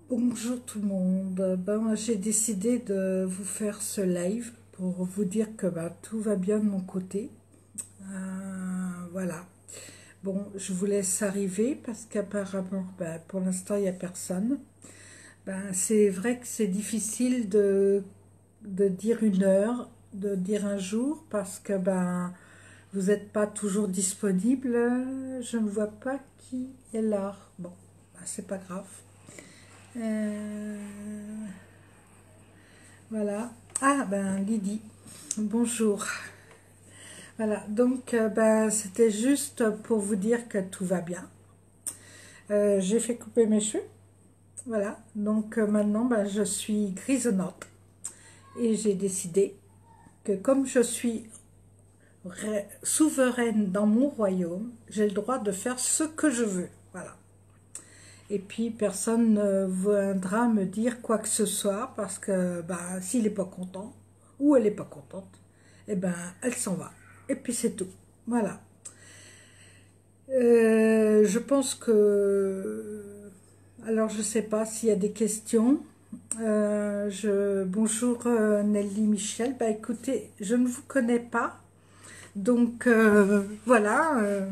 Bonjour tout le monde. J'ai décidé de vous faire ce live pour vous dire que tout va bien de mon côté. Voilà. Bon, je vous laisse arriver parce qu'apparemment, pour l'instant, il n'y a personne. C'est vrai que c'est difficile de dire une heure, de dire un jour parce que vous n'êtes pas toujours disponible. Je ne vois pas qui est là. Bon, c'est pas grave. Euh, Voilà. Ah, Lydie. Bonjour. Voilà. Donc, c'était juste pour vous dire que tout va bien. J'ai fait couper mes cheveux. Voilà. Donc, maintenant, je suis grisonnante. Et j'ai décidé que comme je suis souveraine dans mon royaume, j'ai le droit de faire ce que je veux. Voilà. Et puis, personne ne viendra me dire quoi que ce soit parce que s'il n'est pas content ou elle n'est pas contente, eh ben, elle s'en va. Et puis c'est tout. Voilà. Je pense que... Alors, je ne sais pas s'il y a des questions. Bonjour Nelly Michel. Écoutez, je ne vous connais pas. Donc, voilà.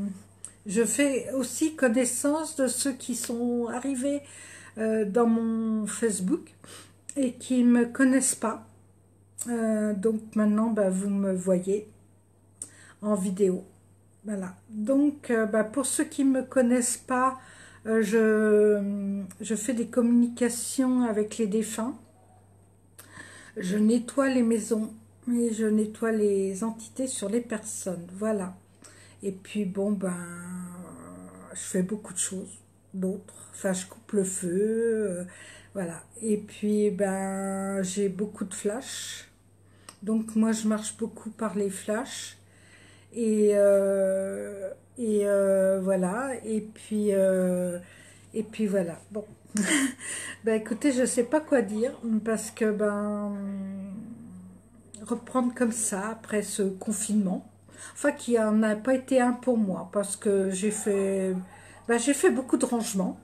Je fais aussi connaissance de ceux qui sont arrivés dans mon Facebook et qui ne me connaissent pas. Donc, maintenant, vous me voyez en vidéo. Voilà. Donc, pour ceux qui ne me connaissent pas, je fais des communications avec les défunts. Je nettoie les maisons et je nettoie les entités sur les personnes. Voilà. Et puis, je fais beaucoup de choses, d'autres. Enfin, je coupe le feu. Voilà. Et puis, j'ai beaucoup de flashs. Donc, moi, je marche beaucoup par les flashs. Voilà, et puis voilà. Bon, écoutez, je sais pas quoi dire parce que reprendre comme ça après ce confinement, enfin qui en a pas été un pour moi parce que j'ai fait beaucoup de rangements,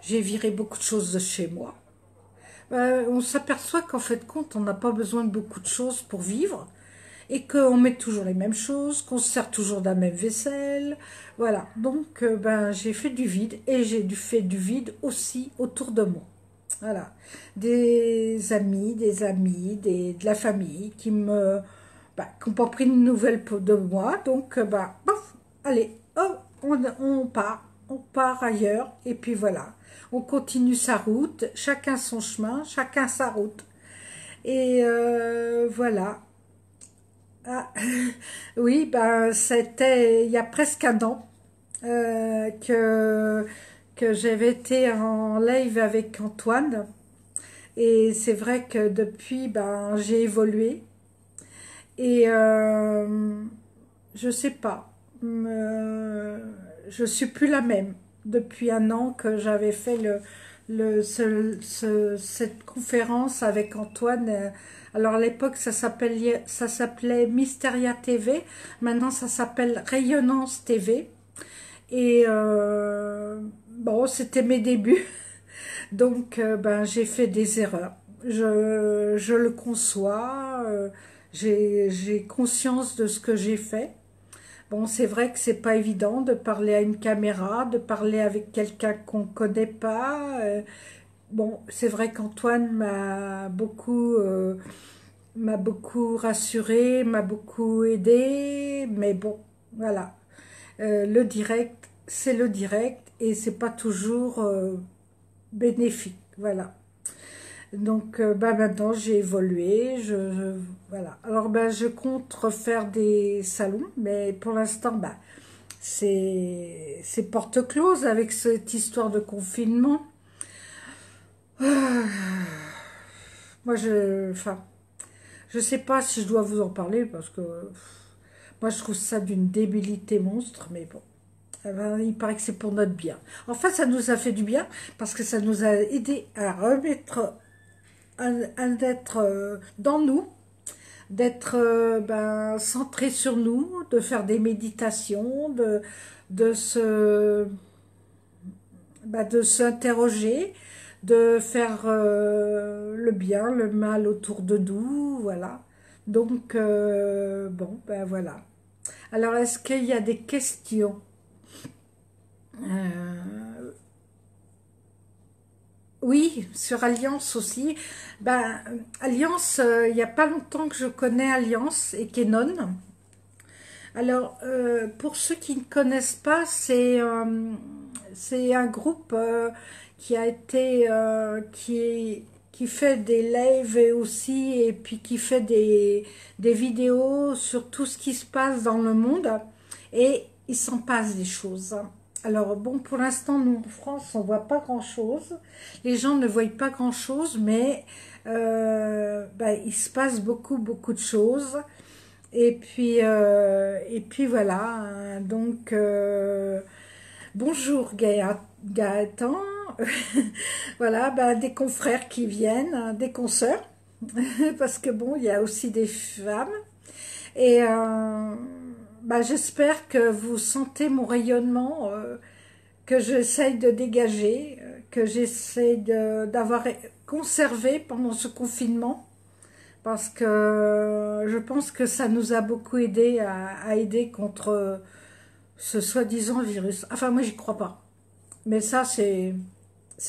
j'ai viré beaucoup de choses de chez moi. On s'aperçoit qu'en fait compte, on n'a pas besoin de beaucoup de choses pour vivre et qu'on met toujours les mêmes choses, qu'on se sert toujours de la même vaisselle. Voilà, donc j'ai fait du vide et fait du vide aussi autour de moi. Voilà, des amis, de la famille qui n'ont pas pris de nouvelles de moi. Donc, pof, allez, hop, on part ailleurs et puis voilà. On continue sa route, chacun son chemin, chacun sa route. Et voilà. Ah, oui, c'était il y a presque un an que j'avais été en live avec Antoine. Et c'est vrai que depuis, j'ai évolué. Et je sais pas, je suis plus la même. Depuis un an que j'avais fait cette conférence avec Antoine. Alors à l'époque, ça s'appelait Mysteria TV. Maintenant, ça s'appelle Rayonnance TV. Et bon, c'était mes débuts. Donc, j'ai fait des erreurs. Je le conçois. J'ai conscience de ce que j'ai fait. Bon, c'est vrai que c'est pas évident de parler à une caméra, de parler avec quelqu'un qu'on connaît pas. Bon, c'est vrai qu'Antoine m'a beaucoup rassuré, m'a beaucoup aidé, mais bon, voilà. Le direct, c'est le direct et c'est pas toujours bénéfique, voilà. Donc, maintenant, j'ai évolué. Voilà. Alors, je compte refaire des salons, mais pour l'instant, c'est porte close avec cette histoire de confinement. Moi, je sais pas si je dois vous en parler parce que moi, je trouve ça d'une débilité monstre, mais bon. Il paraît que c'est pour notre bien. Enfin, ça nous a fait du bien parce que ça nous a aidé à remettre d'être dans nous, d'être centré sur nous, de faire des méditations, de se de s'interroger, de faire le bien, le mal autour de nous, voilà. Donc, bon, ben voilà. Alors, est-ce qu'il y a des questions? Euh, oui, sur Alliance aussi. Ben, Alliance, il n'y a pas longtemps que je connais Alliance et Kenon. Alors, pour ceux qui ne connaissent pas, c'est un groupe qui a été, qui fait des lives et aussi, et puis qui fait des vidéos sur tout ce qui se passe dans le monde. Et il s'en passe des choses. Alors, bon, pour l'instant, nous, en France, on voit pas grand-chose. Les gens ne voient pas grand-chose, mais ben, il se passe beaucoup, beaucoup de choses. Et puis voilà, hein. Donc, bonjour Gaëtan, voilà, ben, des confrères qui viennent, hein, des consoeurs, parce que bon, il y a aussi des femmes. Et ben, j'espère que vous sentez mon rayonnement, que j'essaye de dégager, que j'essaye d'avoir conservé pendant ce confinement. Parce que je pense que ça nous a beaucoup aidé à aider contre ce soi-disant virus. Enfin, moi, j'y crois pas. Mais ça, c'est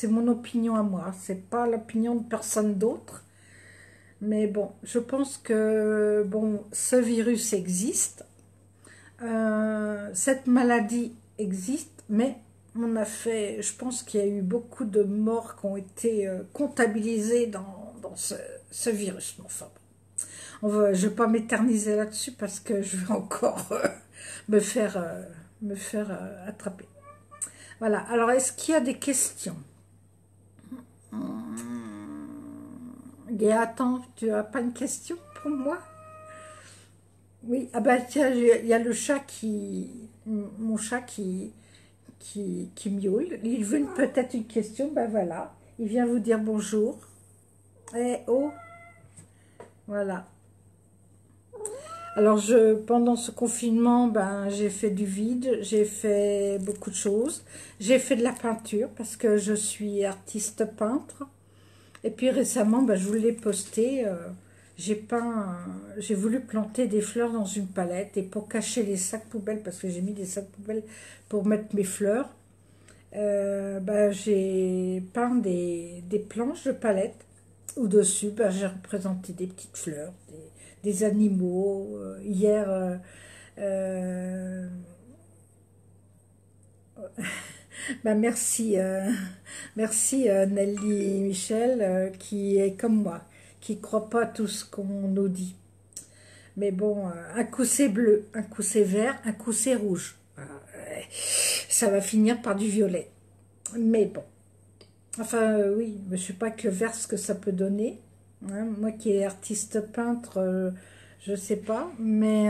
mon opinion à moi. C'est pas l'opinion de personne d'autre. Mais bon, je pense que bon, ce virus existe. Cette maladie existe, mais on a fait, je pense qu'il y a eu beaucoup de morts qui ont été comptabilisées dans ce virus. Enfin, je ne vais pas m'éterniser là-dessus parce que je vais encore me faire attraper. Voilà. Alors, est-ce qu'il y a des questions? Gaëtan, tu n'as pas une question pour moi? Oui. Ah ben tiens, il y a le chat mon chat qui miaule. Il veut peut-être une question. Ben voilà. Il vient vous dire bonjour. Eh oh. Voilà. Alors, pendant ce confinement, ben, j'ai fait du vide, j'ai fait beaucoup de choses. J'ai fait de la peinture parce que je suis artiste peintre. Et puis récemment, ben, je vous l'ai posté, j'ai voulu planter des fleurs dans une palette. Et pour cacher les sacs poubelles, parce que j'ai mis des sacs poubelles pour mettre mes fleurs, ben, j'ai peint des planches de palette où dessus, ben, j'ai représenté des petites fleurs, des animaux. Hier, euh, ben merci, merci Nelly Michel, qui est comme moi, qui ne croit pas tout ce qu'on nous dit. Mais bon, un coup c'est bleu, un coup c'est vert, un coup c'est rouge. Ça va finir par du violet. Mais bon, enfin oui, je ne sais pas que le vert ce que ça peut donner. Hein. Moi qui est artiste peintre, je ne sais pas, mais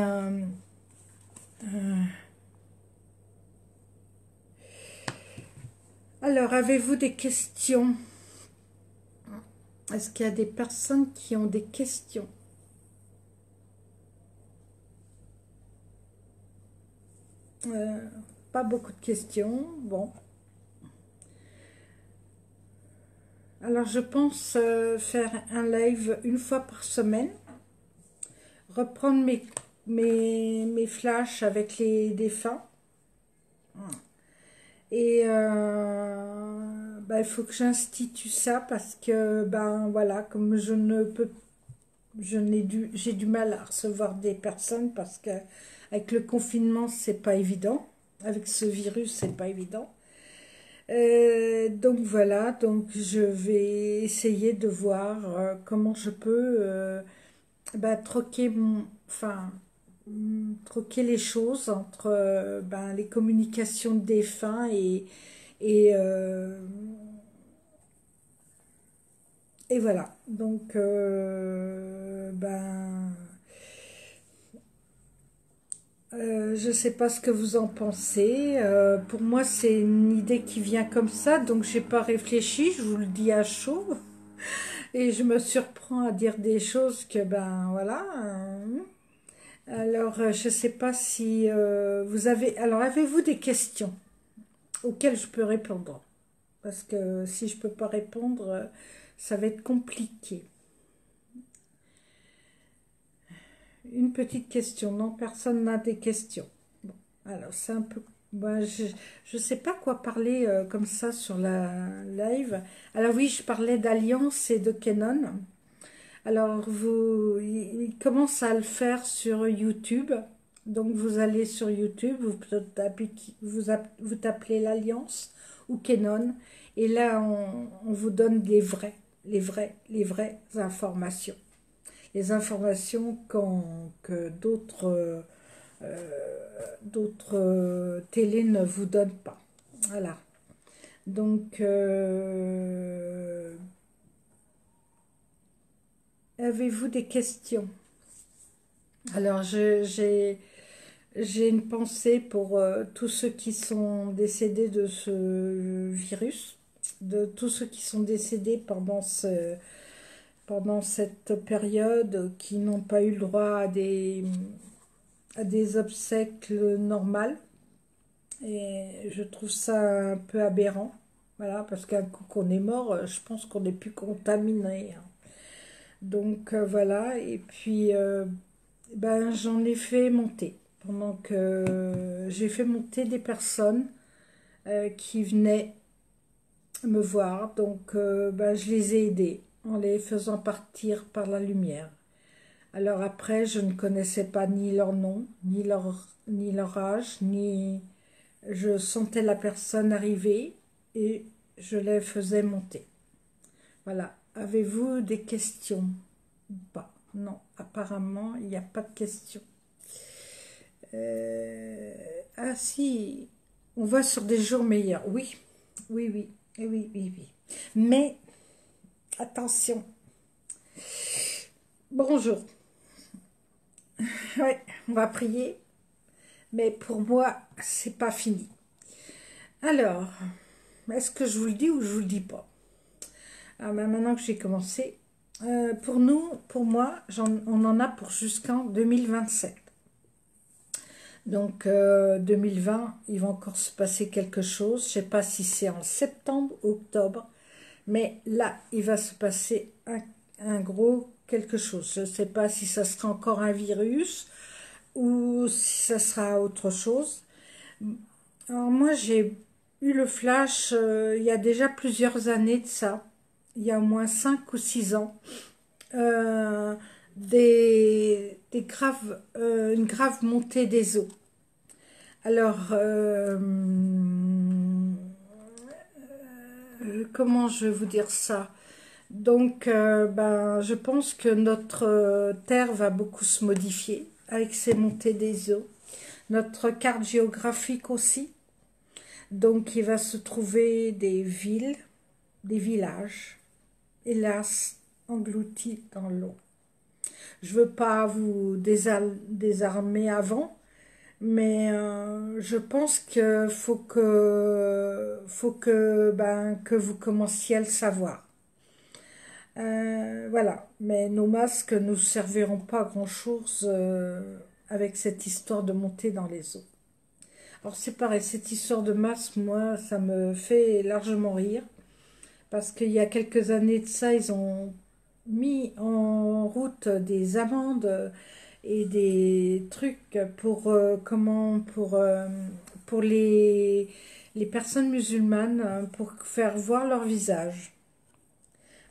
alors avez-vous des questions? Est-ce qu'il y a des personnes qui ont des questions? Euh, Pas beaucoup de questions. Bon. Alors, je pense faire un live une fois par semaine. Reprendre mes flashs avec les défunts. Et bah, il faut que j'institue ça parce que, ben voilà, comme je ne peux, j'ai du mal à recevoir des personnes parce que avec le confinement, c'est pas évident. Avec ce virus, c'est pas évident. Donc voilà, donc je vais essayer de voir comment je peux bah, troquer les choses entre ben, les communications de défunts et, et voilà. Donc ben je ne sais pas ce que vous en pensez. Pour moi, c'est une idée qui vient comme ça, donc j'ai pas réfléchi. Je vous le dis à chaud et je me surprends à dire des choses que ben voilà. Alors, je ne sais pas si vous avez. Alors, avez-vous des questions auxquelles je peux répondre? parce que si je peux pas répondre, ça va être compliqué. Une petite question. Non, personne n'a des questions. Bon, alors c'est un peu... ben, je sais pas quoi parler comme ça sur la live. Alors oui, je parlais d'Alliance et de Canon. Alors il commence à le faire sur YouTube. Donc vous allez sur YouTube, vous tapez l'Alliance ou Canon. Et là, on vous donne les vraies informations. Les informations que d'autres télés ne vous donnent pas. Voilà. Donc, avez-vous des questions? Alors, j'ai une pensée pour tous ceux qui sont décédés de ce virus, de tous ceux qui sont décédés pendant cette période, qui n'ont pas eu le droit à des obsèques normales. Et je trouve ça un peu aberrant. Voilà, parce qu'un coup qu'on est mort, je pense qu'on n'est plus contaminé, hein. Donc voilà, et puis ben, j'en ai fait monter. Pendant que j'ai fait monter des personnes qui venaient me voir. Donc ben, je les ai aidés en les faisant partir par la lumière. Alors après, je ne connaissais pas ni leur nom, ni leur âge, ni... Je sentais la personne arriver et je les faisais monter. Voilà. Avez-vous des questions ou pas? Non, apparemment, il n'y a pas de questions. Ah si, on va sur des jours meilleurs. Oui, oui, oui, oui, oui, oui. Mais, attention. Bonjour. Ouais, on va prier. Mais pour moi, c'est pas fini. Alors, est-ce que je vous le dis ou je vous le dis pas? Ah ben maintenant que j'ai commencé, pour nous, pour moi, on en a pour jusqu'en 2027. Donc 2020, il va encore se passer quelque chose. Je ne sais pas si c'est en septembre ou octobre, mais là, il va se passer un gros quelque chose. Je ne sais pas si ça sera encore un virus ou si ça sera autre chose. Alors moi, j'ai eu le flash il y a déjà plusieurs années de ça, il y a au moins 5 ou 6 ans, euh, une grave montée des eaux. Alors, comment je vais vous dire ça? Donc, ben, je pense que notre Terre va beaucoup se modifier avec ces montées des eaux. Notre carte géographique aussi. Donc, il va se trouver des villes, des villages, hélas, engloutis dans l'eau. Je veux pas vous désarmer avant, mais je pense que que vous commenciez à le savoir. Voilà, mais nos masques ne nous serviront pas à grand-chose avec cette histoire de monter dans les eaux. Alors c'est pareil, cette histoire de masque, moi, ça me fait largement rire, parce qu'il y a quelques années de ça, ils ont mis en route des amendes et des trucs pour les personnes musulmanes, hein, pour faire voir leur visage,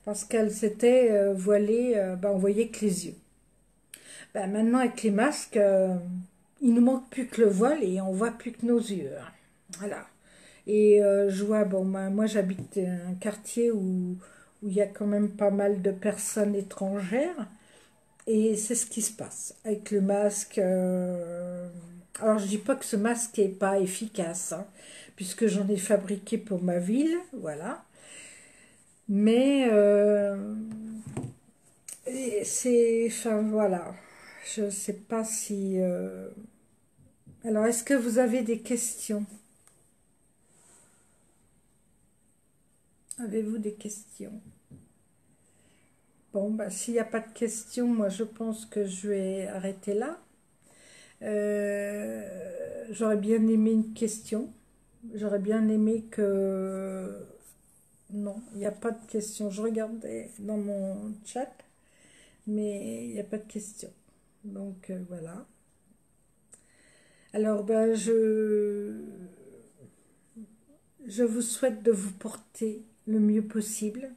parce qu'elles s'étaient voilées, ben, on voyait que les yeux. Ben, maintenant avec les masques, il nous manque plus que le voile et on voit plus que nos yeux, hein. Voilà. Et je vois, bon, ben, moi j'habite un quartier où il y a quand même pas mal de personnes étrangères. Et c'est ce qui se passe avec le masque. Alors je dis pas que ce masque est pas efficace, hein, puisque j'en ai fabriqué pour ma ville, voilà. Mais enfin voilà, je sais pas si. Alors est-ce que vous avez des questions? Avez-vous des questions? Bon, bah, s'il n'y a pas de questions, moi je pense que je vais arrêter là. J'aurais bien aimé une question. J'aurais bien aimé que Non, il n'y a pas de question. Je regardais dans mon chat, mais il n'y a pas de question. Donc voilà. Alors ben, je vous souhaite de vous porter le mieux possible,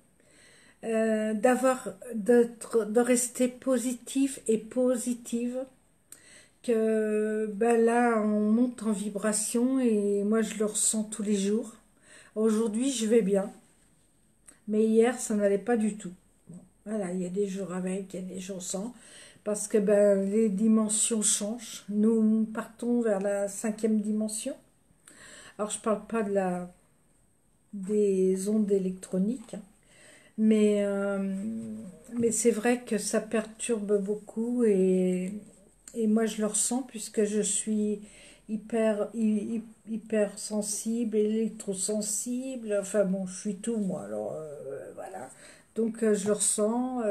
de rester positif et positive, que ben là on monte en vibration et moi je le ressens tous les jours. Aujourd'hui je vais bien, mais hier ça n'allait pas du tout. Bon, voilà, il y a des jours avec, il y a des jours sans, parce que ben, les dimensions changent. Nous partons vers la cinquième dimension. Alors je parle pas des ondes électroniques, hein, mais, euh, mais c'est vrai que ça perturbe beaucoup et moi je le ressens puisque je suis hyper sensible, électrosensible, enfin bon, je suis tout moi, alors voilà. Donc je le ressens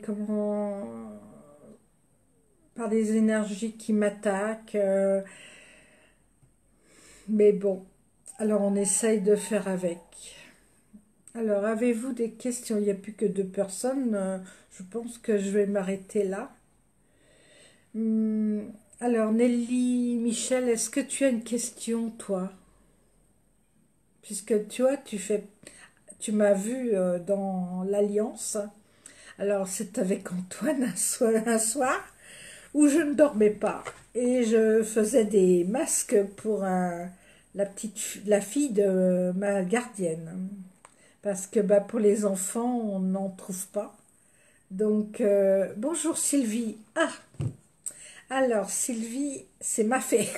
comment, par les énergies qui m'attaquent, mais bon, alors on essaye de faire avec. Alors, avez-vous des questions? Il n'y a plus que deux personnes. Je pense que je vais m'arrêter là. Hum, alors, Nelly, Michel, est-ce que tu as une question, toi? Puisque tu vois, tu m'as vu dans l'Alliance. Alors, c'est avec Antoine un soir où je ne dormais pas et je faisais des masques pour la fille de ma gardienne. Parce que bah, pour les enfants, on n'en trouve pas. Donc, bonjour Sylvie. Ah, alors Sylvie, c'est ma fée.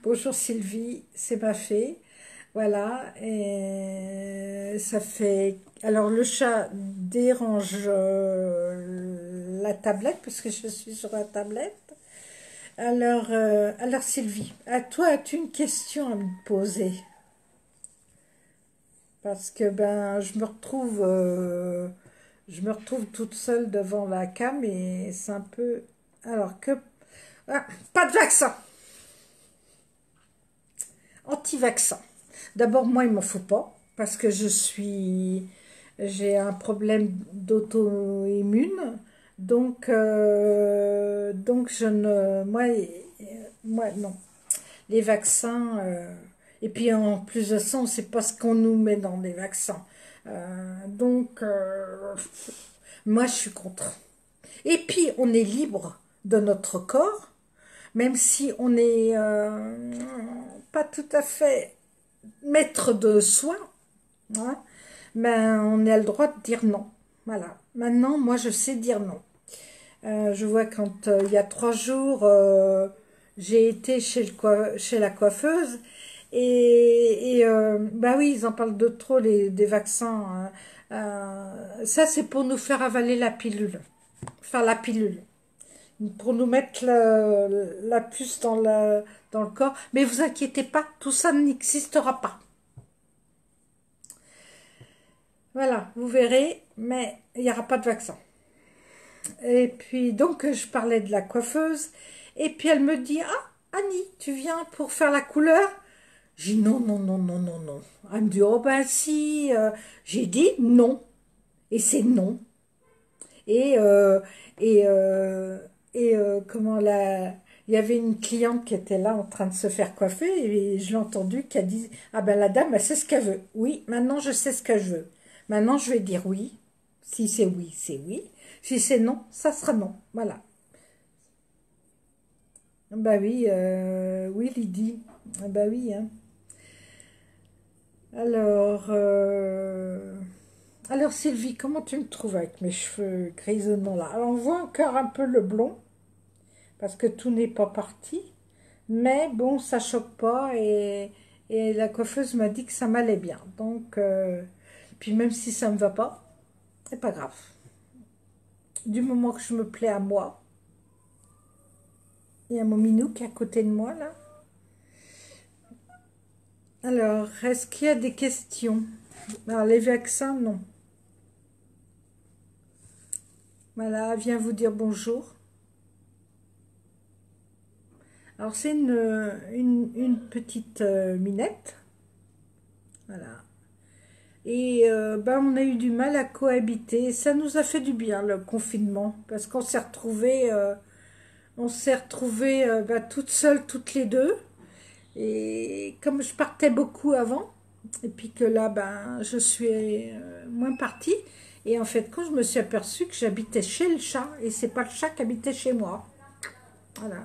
Bonjour Sylvie, c'est ma fée. Voilà, et ça fait... Alors le chat dérange la tablette, parce que je suis sur la tablette. Alors Sylvie, à toi, as-tu une question à me poser? Parce que ben, je me retrouve toute seule devant la cam et c'est un peu... Alors que... Ah, pas de vaccin, anti-vaccin. D'abord, moi, il m'en faut pas parce que j'ai un problème d'auto-immune. Donc je ne... Moi, non. Les vaccins... et puis en plus de ça, on ne sait pas ce qu'on nous met dans les vaccins. Moi, je suis contre. Et puis, on est libre de notre corps, même si on n'est pas tout à fait maître de soi, hein, ben, on a le droit de dire non. Voilà. Maintenant, moi, je sais dire non. Je vois quand il y a 3 jours, j'ai été chez la coiffeuse bah oui, ils en parlent de trop des vaccins, hein. Ça, c'est pour nous faire avaler la pilule, enfin la pilule, pour nous mettre la puce dans le corps. Mais vous inquiétez pas, tout ça n'existera pas. Voilà, vous verrez, mais il n'y aura pas de vaccin. Et puis, donc, je parlais de la coiffeuse. Et puis, elle me dit, ah, Annie, tu viens pour faire la couleur? J'ai dit, non, non, non, non, non, non. Elle me dit, oh ben si. J'ai dit non. Et c'est non. Et, euh, et, euh, comment il y avait une cliente qui était là en train de se faire coiffer et je l'ai entendu qui a dit, ah ben la dame, elle sait ce qu'elle veut. Oui, maintenant je sais ce que je veux. Maintenant je vais dire oui. Si c'est oui, c'est oui. Si c'est non, ça sera non. Voilà. Bah oui, oui Lydie. Ah bah oui, hein. Alors, alors Sylvie, comment tu me trouves avec mes cheveux grisonnants là? Alors on voit encore un peu le blond, parce que tout n'est pas parti. Mais bon, ça choque pas et la coiffeuse m'a dit que ça m'allait bien. Donc, puis même si ça me va pas, c'est pas grave. Du moment que je me plais à moi, il y a mon minou qui est à côté de moi là. Alors, est-ce qu'il y a des questions? Alors, les vaccins, non. Voilà, viens vous dire bonjour. Alors, c'est une petite minette. Voilà. Et ben, on a eu du mal à cohabiter. Ça nous a fait du bien, le confinement, parce qu'on s'est retrouvés, ben, toutes seules, toutes les deux. Et comme je partais beaucoup avant, et puis que là, ben, je suis moins partie, et en fait, quand je me suis aperçue que j'habitais chez le chat, et c'est pas le chat qui habitait chez moi. Voilà.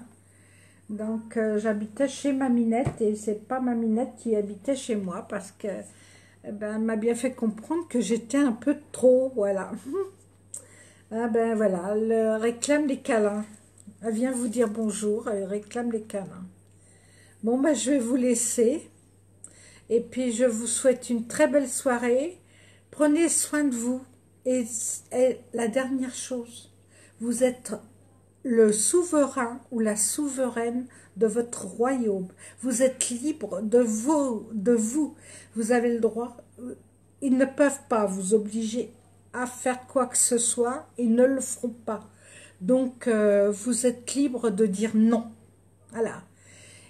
Donc, j'habitais chez Maminette, et c'est pas Maminette qui habitait chez moi, parce que eh ben, elle m'a bien fait comprendre que j'étais un peu trop, voilà. Ah ben voilà, elle réclame les câlins. Elle vient vous dire bonjour, elle réclame les câlins. Bon, ben je vais vous laisser. Et puis, je vous souhaite une très belle soirée. Prenez soin de vous. Et la dernière chose, vous êtes le souverain ou la souveraine de votre royaume. Vous êtes libre de vous, de vous. Vous avez le droit. Ils ne peuvent pas vous obliger à faire quoi que ce soit. Ils ne le feront pas. Donc, vous êtes libre de dire non. Voilà.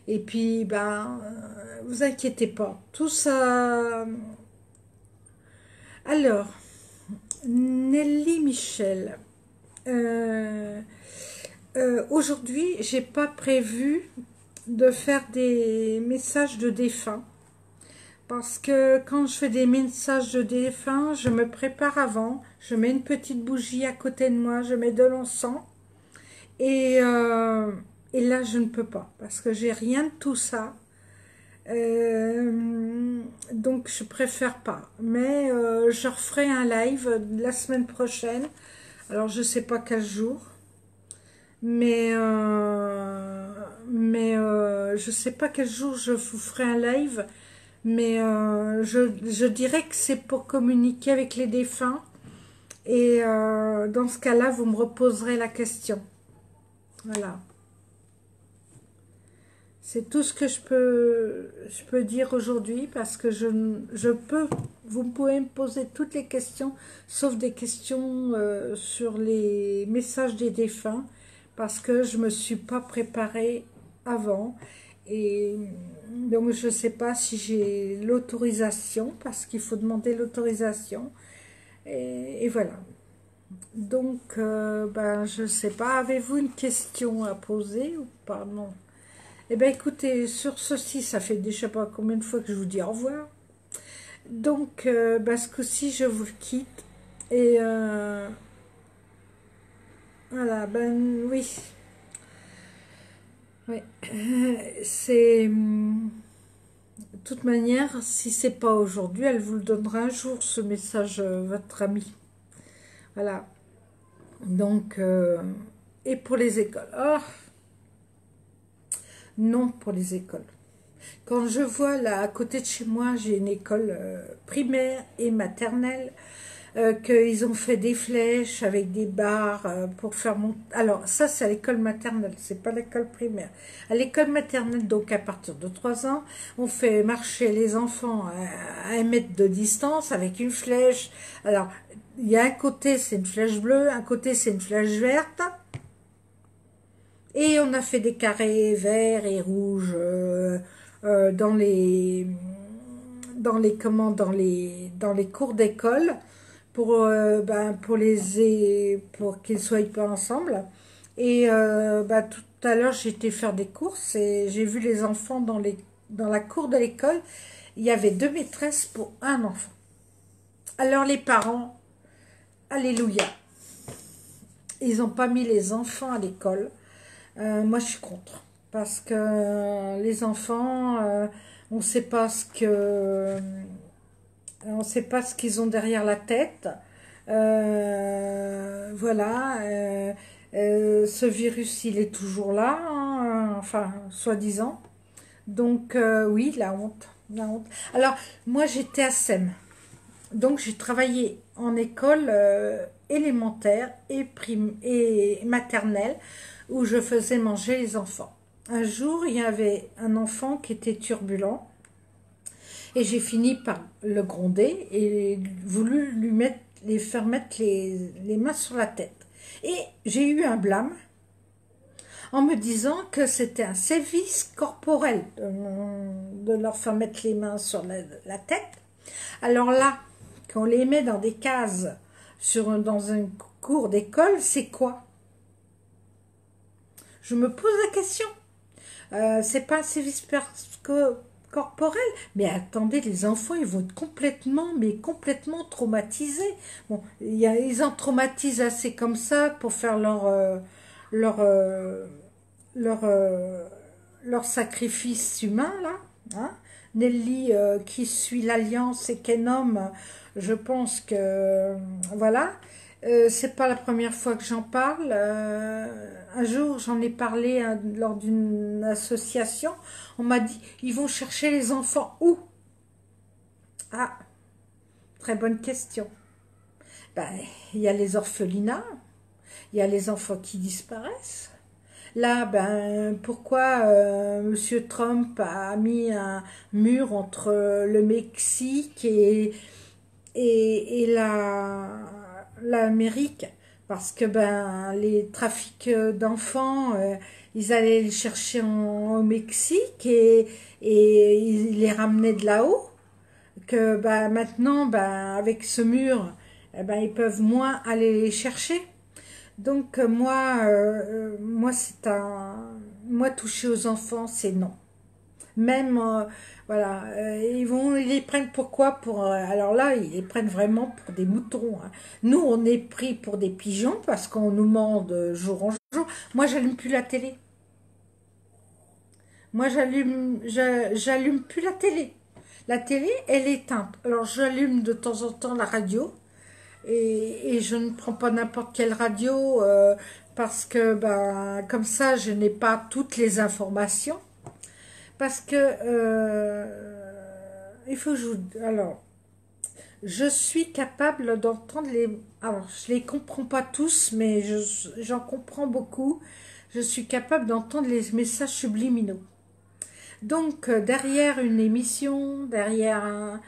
Et puis, ben, vous inquiétez pas. Tout ça... Alors, Nelly Michel. Aujourd'hui, j'ai pas prévu de faire des messages de défunts. Parce que quand je fais des messages de défunts, je me prépare avant. Je mets une petite bougie à côté de moi. Je mets de l'encens. Et, et là, je ne peux pas. Parce que j'ai rien de tout ça. Donc je préfère pas, mais je referai un live la semaine prochaine. Alors je sais pas quel jour, mais je sais pas quel jour je vous ferai un live, mais je dirais que c'est pour communiquer avec les défunts, et dans ce cas-là vous me reposerez la question. Voilà. C'est tout ce que je peux dire aujourd'hui, parce que vous pouvez me poser toutes les questions, sauf des questions sur les messages des défunts, parce que je ne me suis pas préparée avant. Et donc je ne sais pas si j'ai l'autorisation, parce qu'il faut demander l'autorisation. Et voilà. Donc, ben, je ne sais pas, avez-vous une question à poser ou pas? Non. Eh bien, écoutez, sur ceci, ça fait déjà pas combien de fois que je vous dis au revoir. Donc, bah, ce coup-ci, je vous quitte. Et voilà, ben oui. Ouais. C'est... De toute manière, si c'est pas aujourd'hui, elle vous le donnera un jour, ce message, votre ami. Voilà. Donc, et pour les écoles. Oh, non pour les écoles. Quand je vois là à côté de chez moi, j'ai une école primaire et maternelle, qu'ils ont fait des flèches avec des barres pour faire mon... Alors ça c'est à l'école maternelle, c'est pas l'école primaire. À l'école maternelle, donc à partir de 3 ans, on fait marcher les enfants à 1 mètre de distance avec une flèche. Alors il y a un côté c'est une flèche bleue, un côté c'est une flèche verte. Et on a fait des carrés verts et rouges dans les cours d'école pour pour qu'ils soient pas ensemble. Et tout à l'heure j'étais faire des courses et j'ai vu les enfants dans la cour de l'école. Il y avait 2 maîtresses pour un enfant. Alors les parents, alléluia, ils n'ont pas mis les enfants à l'école. Moi, je suis contre. Parce que les enfants, on ne sait pas on sait pas ce qu'ils ont derrière la tête. Voilà. Ce virus, il est toujours là, hein, enfin, soi-disant. Donc, oui, la honte. La honte. Alors, moi, j'étais à SEM. Donc, j'ai travaillé en école élémentaire et maternelle, où je faisais manger les enfants. Un jour, il y avait un enfant qui était turbulent et j'ai fini par le gronder et voulu les faire mettre les mains sur la tête. Et j'ai eu un blâme en me disant que c'était un sévice corporel de leur faire mettre les mains sur la tête. Alors là, quand on les met dans des cases, dans un cours d'école, c'est quoi? Je me pose la question. C'est pas un sévice corporel, mais attendez, les enfants, ils vont être complètement, mais complètement traumatisés. Bon, ils en traumatisent assez comme ça pour faire leur, euh, leur, euh, leur sacrifice humain, là. Hein. Nelly, qui suit l'Alliance et Kenom, je pense que, voilà. C'est pas la première fois que j'en parle. Un jour, j'en ai parlé lors d'une association. On m'a dit, ils vont chercher les enfants où? Ah, très bonne question. Ben, il y a les orphelinats, il y a les enfants qui disparaissent. Là, ben, pourquoi Monsieur Trump a mis un mur entre le Mexique et l'Amérique? Parce que ben, les trafics d'enfants, ils allaient les chercher au Mexique et ils les ramenaient de là-haut. Que ben, maintenant, ben, avec ce mur, eh ben, ils peuvent moins aller les chercher. Donc moi c'est moi toucher aux enfants c'est non. Même voilà, ils les prennent pourquoi pour alors là ils les prennent vraiment pour des moutons. Hein. Nous on est pris pour des pigeons parce qu'on nous ment de jour en jour. Moi j'allume plus la télé. Moi j'allume plus la télé. La télé elle est éteinte. Alors j'allume de temps en temps la radio. Et je ne prends pas n'importe quelle radio parce que ben, comme ça, je n'ai pas toutes les informations. Parce que il faut que alors, je suis capable d'entendre les... Alors, je les comprends pas tous, mais j'en comprends beaucoup. Je suis capable d'entendre les messages subliminaux. Donc, derrière une émission, derrière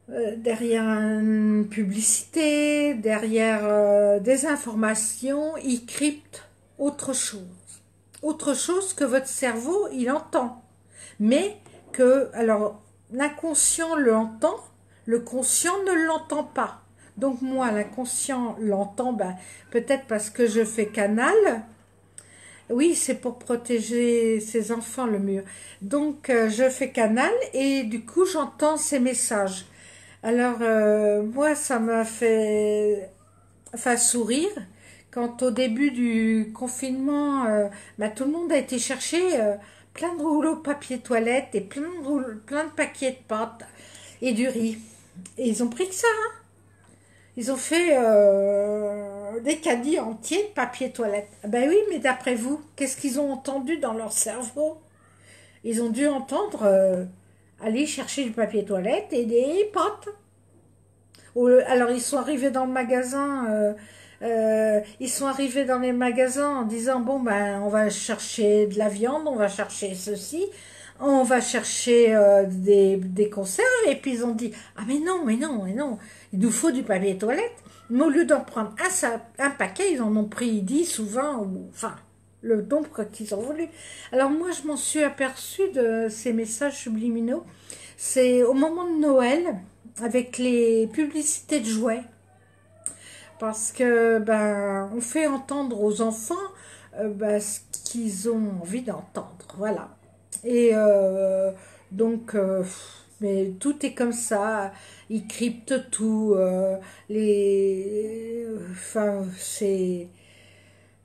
une publicité, derrière des informations, il crypte autre chose. Autre chose que votre cerveau, il entend. Mais que, alors, l'inconscient l'entend, le conscient ne l'entend pas. Donc moi, l'inconscient l'entend, ben, peut-être parce que je fais canal. Oui, c'est pour protéger ses enfants, le mur. Donc, je fais canal et du coup, j'entends ces messages. Alors, moi, ça m'a fait enfin, sourire quand au début du confinement, bah, tout le monde a été chercher plein de rouleaux de papier toilette et plein de paquets de pâtes et du riz. Et ils ont pris que ça. Hein. Ils ont fait des caddies entiers de papier toilette. Ah ben oui, mais d'après vous, qu'est-ce qu'ils ont entendu dans leur cerveau? Ils ont dû entendre aller chercher du papier toilette et des pâtes. Alors ils sont arrivés dans le magasin, ils sont arrivés dans les magasins en disant bon ben on va chercher de la viande, on va chercher ceci, on va chercher des conserves et puis ils ont dit ah mais non mais non mais non, il nous faut du papier toilette. Mais au lieu d'en prendre un paquet, ils en ont pris 10 ou 20 ou enfin le nombre qu'ils ont voulu. Alors moi je m'en suis aperçue de ces messages subliminaux. C'est au moment de Noël avec les publicités de jouets parce que ben on fait entendre aux enfants ben, ce qu'ils ont envie d'entendre voilà et donc mais tout est comme ça ils cryptent tout enfin c'est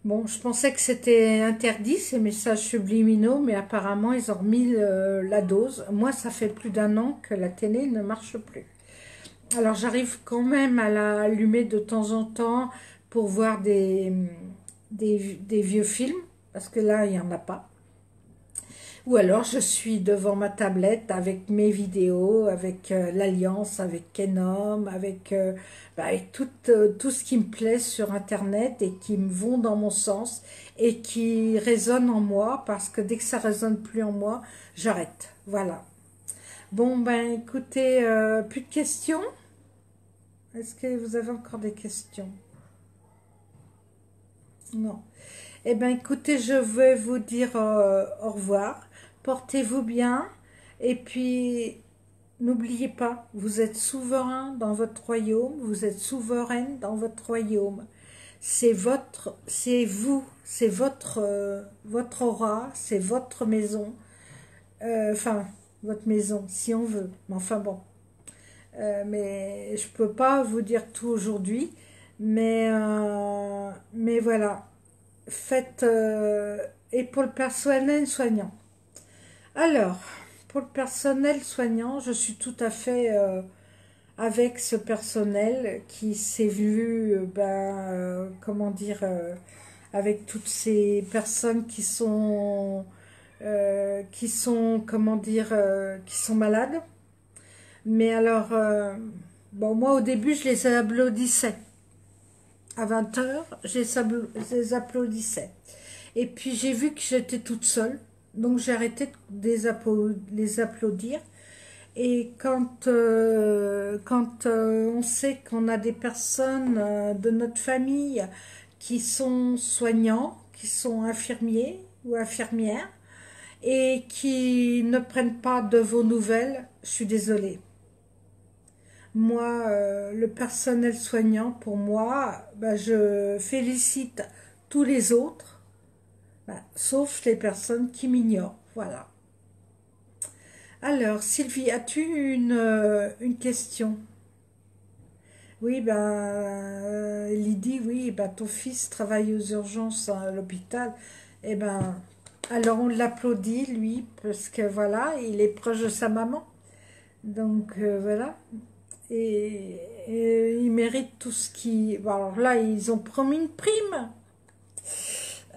bon je pensais que c'était interdit ces messages subliminaux mais apparemment ils ont remis la dose. Moi ça fait plus d'un an que la télé ne marche plus. Alors j'arrive quand même à l'allumer de temps en temps pour voir des vieux films, parce que là, il n'y en a pas. Ou alors je suis devant ma tablette avec mes vidéos, avec l'Alliance, avec Kenom, avec tout ce qui me plaît sur Internet et qui me vont dans mon sens et qui résonnent en moi, parce que dès que ça résonne plus en moi, j'arrête. Voilà. Bon, ben écoutez, plus de questions? Est-ce que vous avez encore des questions? Non. Eh bien, écoutez, je vais vous dire au revoir. Portez-vous bien. Et puis, n'oubliez pas, vous êtes souverain dans votre royaume, vous êtes souveraine dans votre royaume. C'est vous, c'est votre aura, c'est votre maison. Enfin, votre maison, si on veut. Mais enfin bon. Mais je peux pas vous dire tout aujourd'hui. Mais voilà. Faites... et pour le personnel soignant. Alors, pour le personnel soignant, je suis tout à fait avec ce personnel qui s'est vu, comment dire, avec toutes ces personnes qui sont, comment dire, qui sont malades. Mais alors, bon, moi au début, je les applaudissais. À 20 heures, je les applaudissais. Et puis j'ai vu que j'étais toute seule, donc j'ai arrêté de les applaudir. Et quand on sait qu'on a des personnes de notre famille qui sont soignants, qui sont infirmiers ou infirmières, et qui ne prennent pas de vos nouvelles, je suis désolée. Moi, le personnel soignant, pour moi, ben, je félicite tous les autres, ben, sauf les personnes qui m'ignorent. Voilà. Alors, Sylvie, as-tu une question? Oui, ben, Lydie, oui, ben, ton fils travaille aux urgences à l'hôpital. Eh ben, alors on l'applaudit, lui, parce que voilà, il est proche de sa maman. Donc, voilà. Et il mérite tout ce qui... Bon, alors là, ils ont promis une prime.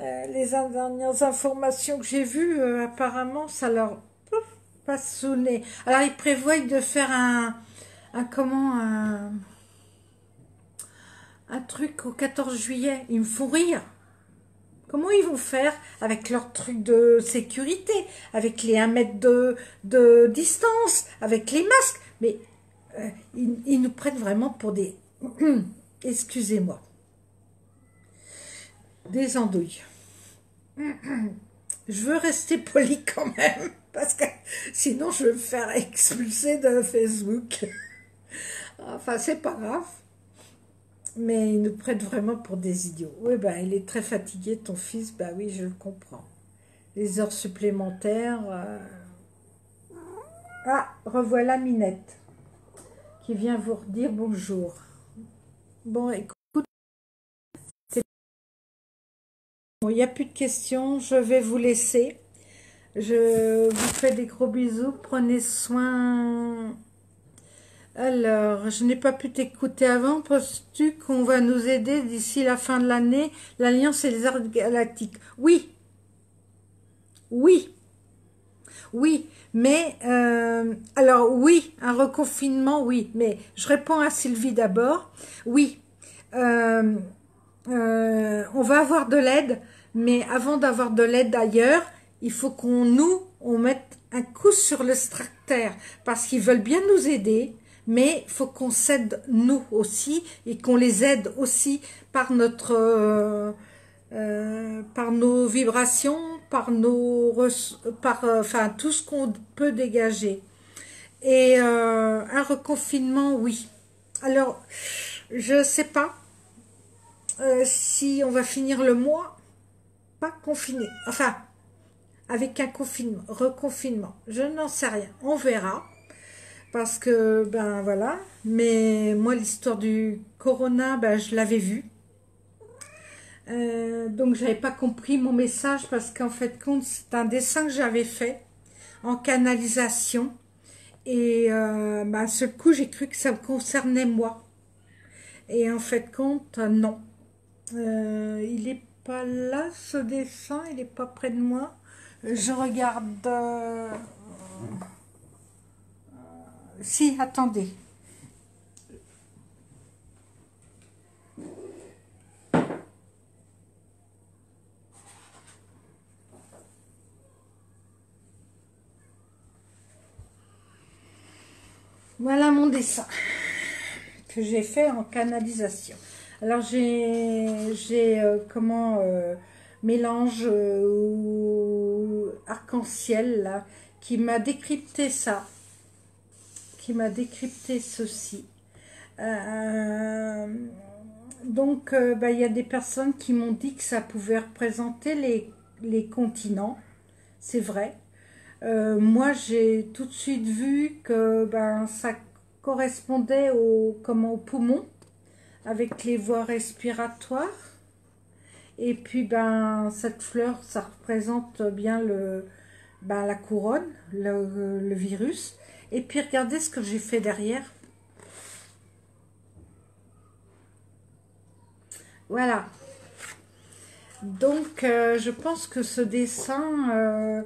Les dernières informations que j'ai vues, apparemment, ça leur passe sous le nez. Alors, ils prévoient de faire un truc au 14 juillet. Ils me font rire. Comment ils vont faire avec leur truc de sécurité, avec les 1 mètre de distance, avec les masques? Mais ils nous prennent vraiment pour des... Excusez-moi. Des andouilles. Je veux rester poli quand même, parce que sinon je vais me faire expulser de Facebook. Enfin, c'est pas grave. Mais ils nous prennent vraiment pour des idiots. Oui, ben, il est très fatigué, ton fils. Ben oui, je le comprends. Les heures supplémentaires. Ah, revoilà Minette, qui vient vous redire bonjour. Bon, écoute, bon, il n'y a plus de questions. Je vais vous laisser. Je vous fais des gros bisous. Prenez soin. Alors, je n'ai pas pu t'écouter avant. Penses-tu qu'on va nous aider d'ici la fin de l'année, l'Alliance et les Arts Galactiques? Oui, oui, oui. Mais, alors oui, un reconfinement, oui. Mais je réponds à Sylvie d'abord. Oui, euh, on va avoir de l'aide. Mais avant d'avoir de l'aide ailleurs, il faut on mette un coup sur le tracteur. Parce qu'ils veulent bien nous aider. Mais il faut qu'on s'aide nous aussi et qu'on les aide aussi par par nos vibrations, enfin tout ce qu'on peut dégager. Et un reconfinement, oui. Alors, je sais pas si on va finir le mois pas confiné. Enfin, avec un confinement, reconfinement. Je n'en sais rien. On verra. Parce que, ben voilà, mais moi l'histoire du corona, ben je l'avais vu. Donc j'avais pas compris mon message parce qu'en fait compte c'est un dessin que j'avais fait en canalisation. Et ben, ce coup j'ai cru que ça me concernait moi. Et en fait compte, non. Il est pas là ce dessin, il est pas près de moi. Je regarde... Si, attendez. Voilà mon dessin que j'ai fait en canalisation. Alors j'ai mélange arc-en-ciel là qui m'a décrypté ça, qui m'a décrypté ceci. Donc, il y a des personnes qui m'ont dit que ça pouvait représenter les continents. C'est vrai. Moi, j'ai tout de suite vu que ça correspondait au poumon, avec les voies respiratoires. Et puis, cette fleur, ça représente bien la couronne, le virus. Et puis, regardez ce que j'ai fait derrière. Voilà. Donc, je pense que ce dessin,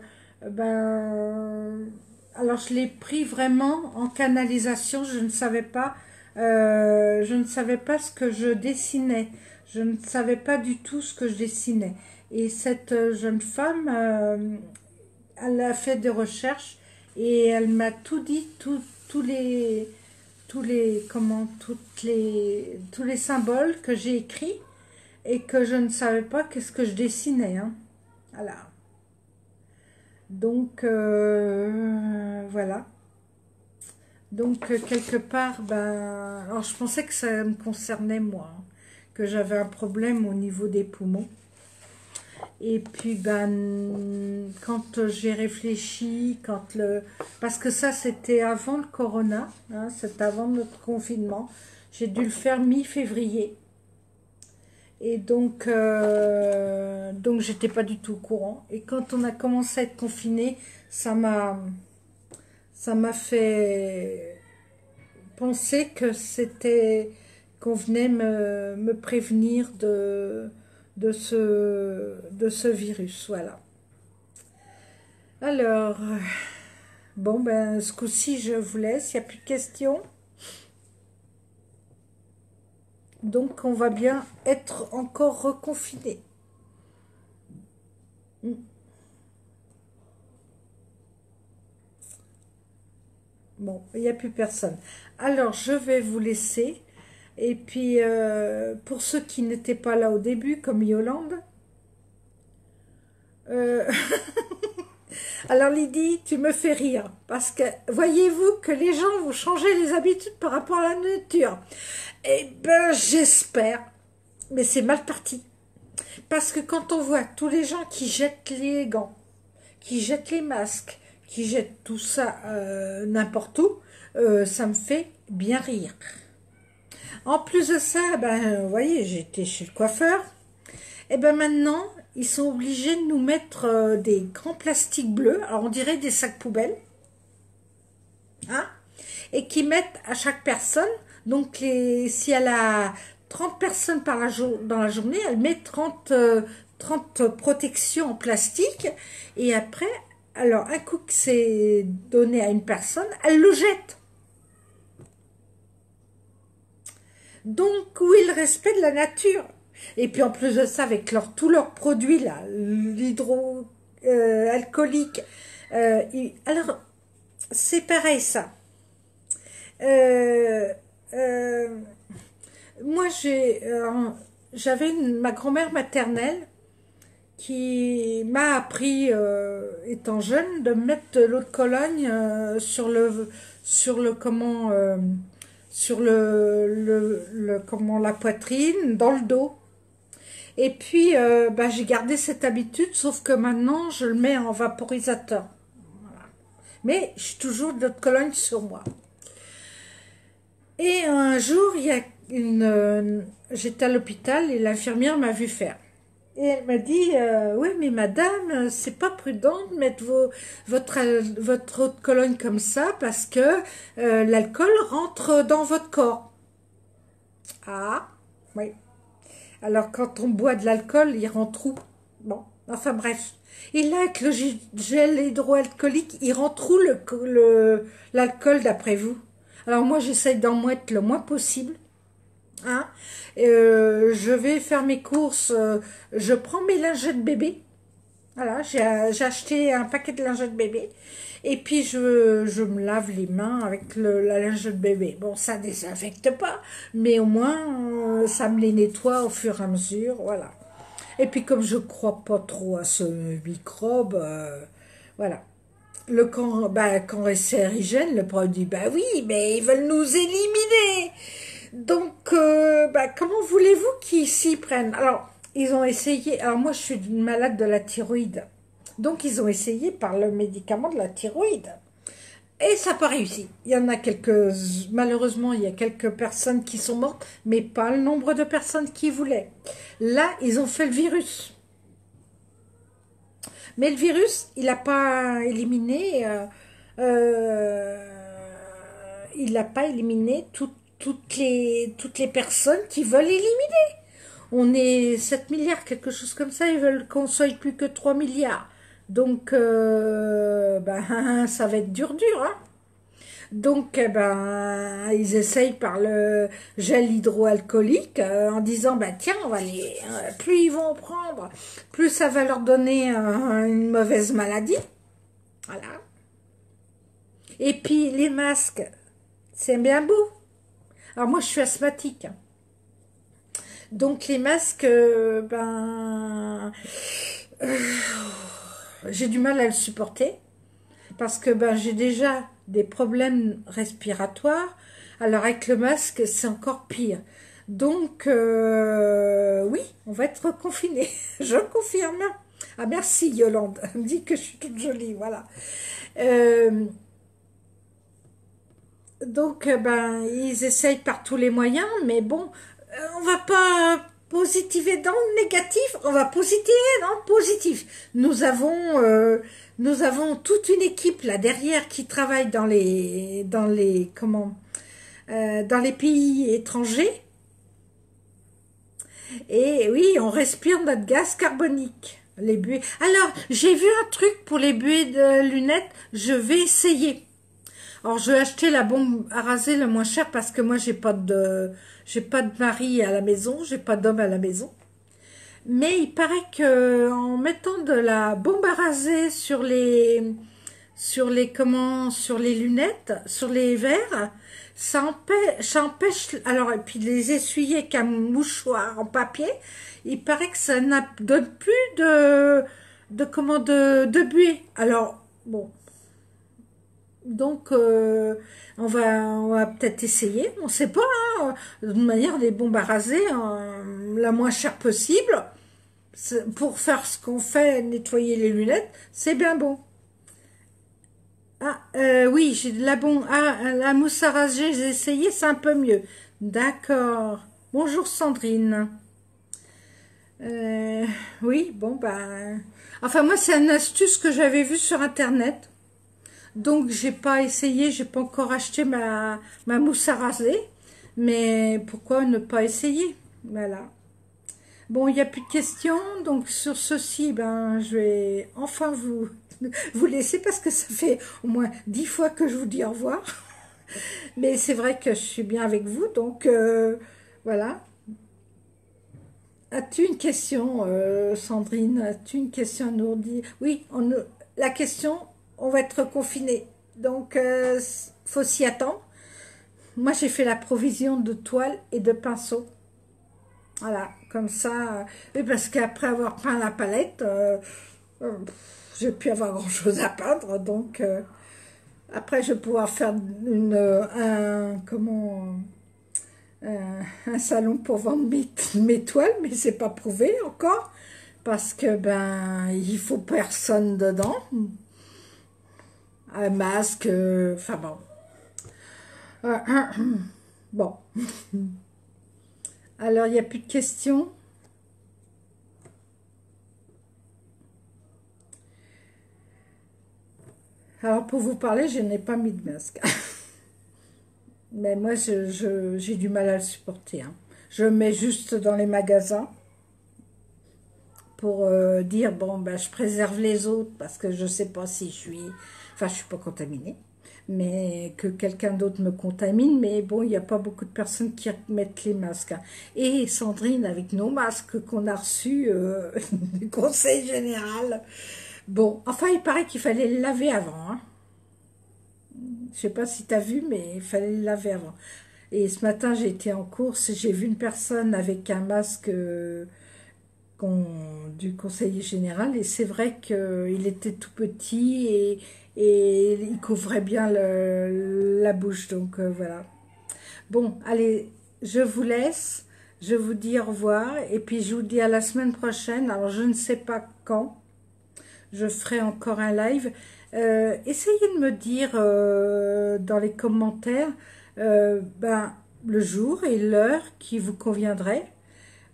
alors je l'ai pris vraiment en canalisation. Je ne savais pas ce que je dessinais. Je ne savais pas du tout ce que je dessinais. Et cette jeune femme, elle a fait des recherches et elle m'a tout dit, tous les symboles que j'ai écrits et que je ne savais pas qu'est-ce que je dessinais, hein. Voilà. Donc, voilà. Donc, quelque part, alors je pensais que ça me concernait moi, hein, que j'avais un problème au niveau des poumons. Et puis, quand j'ai réfléchi, parce que ça, c'était avant le corona, hein, c'était avant notre confinement, j'ai dû le faire mi-février. Et donc j'étais pas du tout au courant. Et quand on a commencé à être confiné, ça m'a fait penser que qu'on venait me prévenir de ce virus. Voilà. Alors, bon, ce coup-ci, je vous laisse. Il n'y a plus de questions. Donc, on va bien être encore reconfiné. Bon, il n'y a plus personne. Alors, je vais vous laisser. Et puis, pour ceux qui n'étaient pas là au début, comme Yolande, alors Lydie, tu me fais rire. Parce que, voyez-vous que les gens vont changer les habitudes par rapport à la nature. Eh ben, j'espère. Mais c'est mal parti. Parce que quand on voit tous les gens qui jettent les gants, qui jettent les masques, qui jettent tout ça n'importe où, ça me fait bien rire. En plus de ça, vous voyez, j'étais chez le coiffeur. Et maintenant, ils sont obligés de nous mettre des grands plastiques bleus. Alors, on dirait des sacs poubelles. Hein, et qui mettent à chaque personne. Donc, si elle a 30 personnes dans la journée, elle met 30 protections en plastique. Et après, alors, un coup que c'est donné à une personne, elle le jette. Donc, où est le respect de la nature? Et puis, en plus de ça, avec tous leurs produits, là, l'hydroalcoolique, alors, c'est pareil, ça. Moi, j'avais ma grand-mère maternelle qui m'a appris, étant jeune, de mettre de l'eau de Cologne sur la poitrine, dans le dos. Et puis, j'ai gardé cette habitude, sauf que maintenant, je le mets en vaporisateur. Voilà. Mais j'ai toujours de l'eau de Cologne sur moi. Et un jour, j'étais à l'hôpital et l'infirmière m'a vu faire. Et elle m'a dit, oui, mais madame, c'est pas prudent de mettre votre eau de Cologne comme ça parce que l'alcool rentre dans votre corps. Ah, oui. Alors, quand on boit de l'alcool, il rentre où? Bon, enfin bref. Et là, avec le gel hydroalcoolique, il rentre où l'alcool d'après vous? Alors moi, j'essaye d'en mettre le moins possible. Hein, je vais faire mes courses, je prends mes lingettes bébé. Voilà, j'ai acheté un paquet de lingettes bébé. Et puis, je me lave les mains avec la lingette bébé. Bon, ça désinfecte pas, mais au moins, ça me les nettoie au fur et à mesure. Voilà. Et puis, comme je crois pas trop à ce microbe, voilà. le camp, bah, quand c'est érigène, le problème dit, bah oui, mais ils veulent nous éliminer. Donc, bah, comment voulez-vous qu'ils s'y prennent? Alors, ils ont essayé, alors moi je suis malade de la thyroïde. Donc, ils ont essayé par le médicament de la thyroïde. Et ça n'a pas réussi. Il y en a quelques, malheureusement, il y a quelques personnes qui sont mortes, mais pas le nombre de personnes qui voulaient. Là, ils ont fait le virus. Mais le virus, il n'a pas éliminé, il n'a pas éliminé toutes les personnes qui veulent éliminer. On est 7 milliards, quelque chose comme ça, ils veulent qu'on soit plus que 3 milliards. Donc, ben, ça va être dur, hein. Donc, ben, ils essayent par le gel hydroalcoolique en disant, ben, tiens, on va les, plus ils vont en prendre, plus ça va leur donner une mauvaise maladie. Voilà. Et puis, les masques, c'est bien beau. Alors, moi, je suis asthmatique. Donc, les masques, ben, j'ai du mal à le supporter. Parce que ben, j'ai déjà des problèmes respiratoires. Alors avec le masque, c'est encore pire. Donc, oui, on va être confinés. Je confirme. Ah, merci Yolande. Elle me dit que je suis toute jolie, voilà. Donc, ben, ils essayent par tous les moyens, mais bon, on va pas positiver dans le négatif, on va positiver dans le positif. Nous avons toute une équipe là derrière qui travaille dans les pays étrangers. Et oui, on respire notre gaz carbonique. Les buées. Alors, j'ai vu un truc pour les buées de lunettes. Je vais essayer. Alors, je vais acheter la bombe à raser le moins cher parce que moi, j'ai pas de mari à la maison, j'ai pas d'homme à la maison. Mais il paraît que en mettant de la bombe à raser sur les lunettes, sur les verres, ça empêche, alors, et puis les essuyer qu'un mouchoir en papier, il paraît que ça ne donne plus de buée. Alors, bon, donc, on va peut-être essayer, on ne sait pas, hein, de toute manière, des bombes à raser, la moins chère possible, pour faire ce qu'on fait, nettoyer les lunettes, c'est bien bon. Ah, oui, j'ai de la bombe. Ah, la mousse à raser, j'ai essayé, c'est un peu mieux. D'accord. Bonjour Sandrine. Euh, oui, bon, ben... Enfin, moi, c'est une astuce que j'avais vue sur Internet. Donc, j'ai pas essayé, j'ai pas encore acheté ma mousse à raser. Mais pourquoi ne pas essayer? Voilà. Bon, il n'y a plus de questions, donc sur ceci, ben, je vais enfin vous laisser parce que ça fait au moins 10 fois que je vous dis au revoir. Mais c'est vrai que je suis bien avec vous, donc voilà. As-tu une question, Sandrine? As-tu une question à nous dire? Oui, la question, on va être confiné, donc faut s'y attendre. Moi, j'ai fait la provision de toile et de pinceaux. Voilà, comme ça. Oui, parce qu'après avoir peint la palette, j'ai pu avoir grand-chose à peindre. Donc, après, je vais pouvoir faire un salon pour vendre mes toiles, mais c'est pas prouvé encore. Parce que, ben, il faut personne dedans. Un masque, enfin bon. Bon. Alors, il n'y a plus de questions. Alors, pour vous parler, je n'ai pas mis de masque. Mais moi, j'ai du mal à le supporter, hein. Je le mets juste dans les magasins pour dire, bon, ben, je préserve les autres parce que je ne sais pas si je suis... Enfin, je ne suis pas contaminée, mais que quelqu'un d'autre me contamine. Mais bon, il n'y a pas beaucoup de personnes qui mettent les masques, hein. Et Sandrine, avec nos masques qu'on a reçus du Conseil général, bon, enfin, il paraît qu'il fallait le laver avant, hein. Je sais pas si tu as vu, mais il fallait le laver avant. Et ce matin, j'ai été en course, j'ai vu une personne avec un masque du conseiller général, et c'est vrai qu'il était tout petit et il couvrait bien la bouche, donc voilà. Bon, allez, je vous laisse, je vous dis au revoir, et puis je vous dis à la semaine prochaine. Alors je ne sais pas quand je ferai encore un live. Essayez de me dire dans les commentaires ben, le jour et l'heure qui vous conviendrait.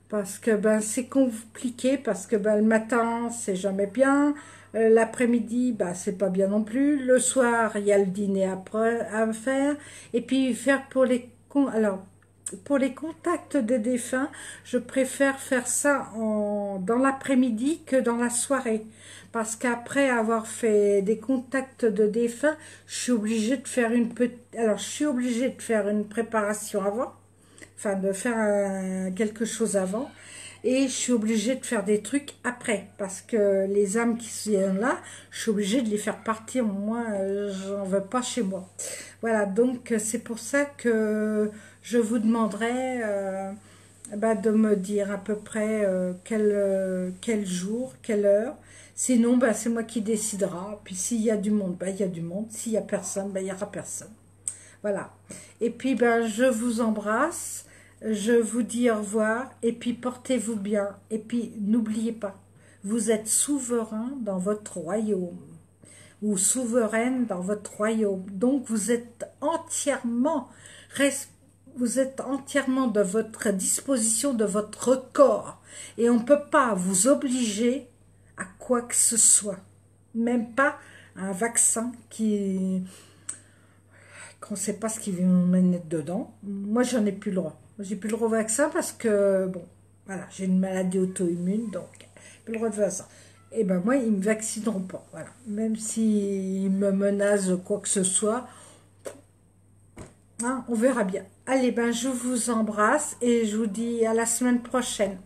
Parce que ben, c'est compliqué, parce que ben, le matin, c'est jamais bien. L'après-midi, ben, c'est pas bien non plus. Le soir, il y a le dîner à faire. Et puis, faire pour alors, pour les contacts des défunts, je préfère faire ça dans l'après-midi que dans la soirée. Parce qu'après avoir fait des contacts de défunts, je suis obligée de faire alors, je suis obligée de faire une préparation avant, enfin de faire quelque chose avant, et je suis obligée de faire des trucs après, parce que les âmes qui sont là, je suis obligée de les faire partir. Moi, j'en veux pas chez moi. Voilà, donc c'est pour ça que je vous demanderai bah, de me dire à peu près quel jour, quelle heure. Sinon, bah, c'est moi qui décidera. Puis s'il y a du monde, bah, il y a du monde. S'il y a personne, bah, il y aura personne. Voilà. Et puis, ben, je vous embrasse, je vous dis au revoir, et puis portez-vous bien. Et puis, n'oubliez pas, vous êtes souverain dans votre royaume, ou souveraine dans votre royaume. Donc, vous êtes entièrement de votre disposition, de votre corps. Et on ne peut pas vous obliger à quoi que ce soit. Même pas un vaccin qu'on ne sait pas ce qui va me mettre dedans. Moi, j'en ai plus le droit. J'ai plus le droit au vaccin parce que, bon, voilà, j'ai une maladie auto-immune, donc plus le droit de faire ça. Et ben moi, ils ne me vaccineront pas, voilà. Même s'ils me menacent quoi que ce soit, hein, on verra bien. Allez, ben je vous embrasse et je vous dis à la semaine prochaine.